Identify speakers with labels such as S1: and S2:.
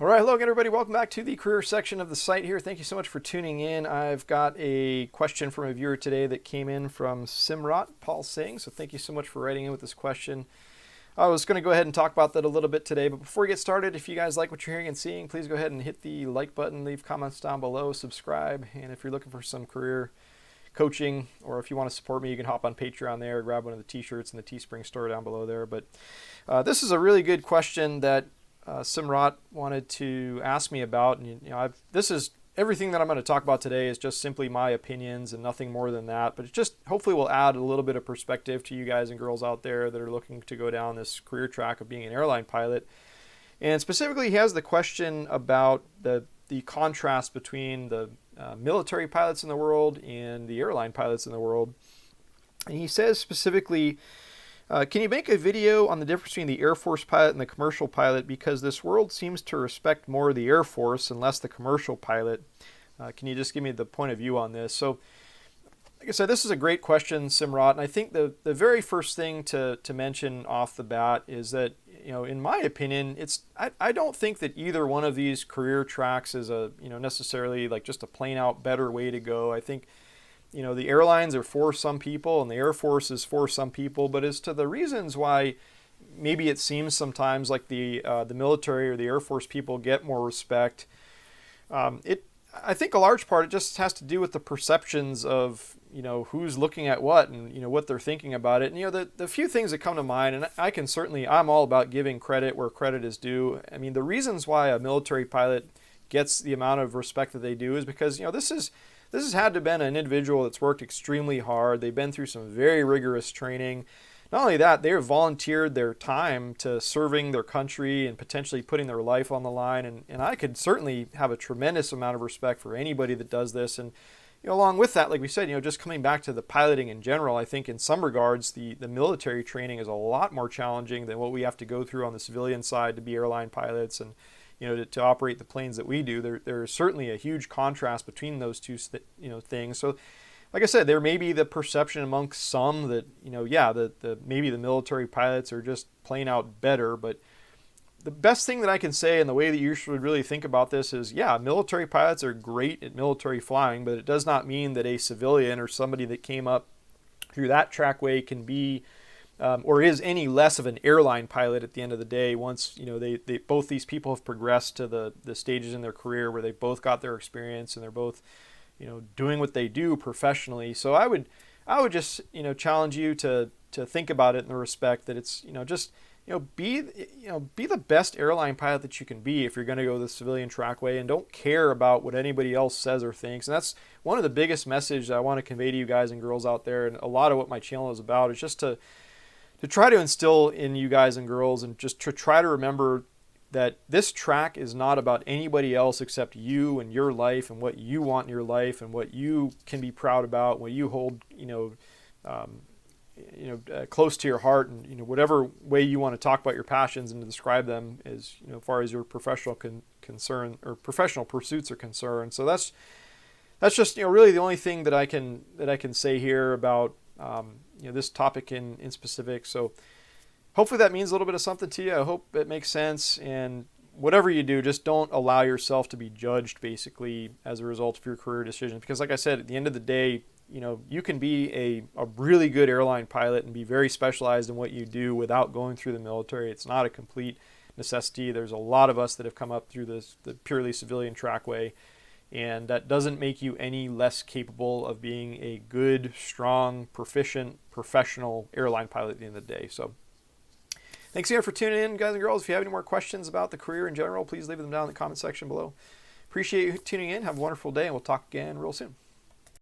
S1: All right, hello again, everybody. Welcome back to the career section of the site here. Thank you so much for tuning in. I've got a question from a viewer today that came in from Simrat Paul Singh. So thank you so much for writing in with this question. I was going to go ahead and talk about that a little bit today, but before we get started, if you guys like what you're hearing and seeing, please go ahead and hit the like button, leave comments down below, subscribe, and if you're looking for some career coaching, or if you want to support me, you can hop on Patreon there, grab one of the t-shirts in the Teespring store down below there. But this is a really good question that Simrat wanted to ask me about, and this is everything that I'm going to talk about today is just simply my opinions and nothing more than that. But it just hopefully will add a little bit of perspective to you guys and girls out there that are looking to go down this career track of being an airline pilot. And specifically, he has the question about the contrast between the military pilots in the world and the airline pilots in the world. And he says specifically, can you make a video on the difference between the Air Force pilot and the commercial pilot, because this world seems to respect more the Air Force and less the commercial pilot? Can you just give me the point of view on this? So, like I said, this is a great question, Simrat, and I think the very first thing to mention off the bat is that, in my opinion, I don't think that either one of these career tracks is necessarily like just a plain out better way to go. I think the airlines are for some people and the Air Force is for some people, but as to the reasons why maybe it seems sometimes like the military or the Air Force people get more respect, I think a large part it just has to do with the perceptions of who's looking at what and what they're thinking about it. And the few things that come to mind, and I'm all about giving credit where credit is due. I mean, the reasons why a military pilot gets the amount of respect that they do is because this has had to have been an individual that's worked extremely hard. They've been through some very rigorous training. Not only that, they have volunteered their time to serving their country and potentially putting their life on the line. And I could certainly have a tremendous amount of respect for anybody that does this. And along with that, like we said, just coming back to the piloting in general, I think in some regards the military training is a lot more challenging than what we have to go through on the civilian side to be airline pilots and to operate the planes that we do. There's certainly a huge contrast between those two things. So like I said, there may be the perception amongst some that maybe the military pilots are just plain out better, but the best thing that I can say and the way that you should really think about this is, military pilots are great at military flying, but it does not mean that a civilian or somebody that came up through that trackway can be or is any less of an airline pilot at the end of the day once they both these people have progressed to the stages in their career where they both got their experience and they're both doing what they do professionally. So I would just challenge you to think about it in the respect that it's be the best airline pilot that you can be if you're going to go the civilian trackway, and don't care about what anybody else says or thinks. And that's one of the biggest messages I want to convey to you guys and girls out there, and a lot of what my channel is about is just to try to instill in you guys and girls, and just to try to remember that this track is not about anybody else except you and your life and what you want in your life and what you can be proud about, what you hold close to your heart, and whatever way you want to talk about your passions and to describe them as far as your professional concern or professional pursuits are concerned. So that's just really the only thing that I can say here about this topic in specific. So hopefully that means a little bit of something to you. I hope it makes sense, and whatever you do, just don't allow yourself to be judged basically as a result of your career decisions, because like I said, at the end of the day, you can be a really good airline pilot and be very specialized in what you do without going through the military. It's not a complete necessity. There's a lot of us that have come up through the purely civilian trackway, and that doesn't make you any less capable of being a good, strong, proficient, professional airline pilot at the end of the day. So thanks again for tuning in, guys and girls. If you have any more questions about the career in general, please leave them down in the comment section below. Appreciate you tuning in. Have a wonderful day, and we'll talk again real soon.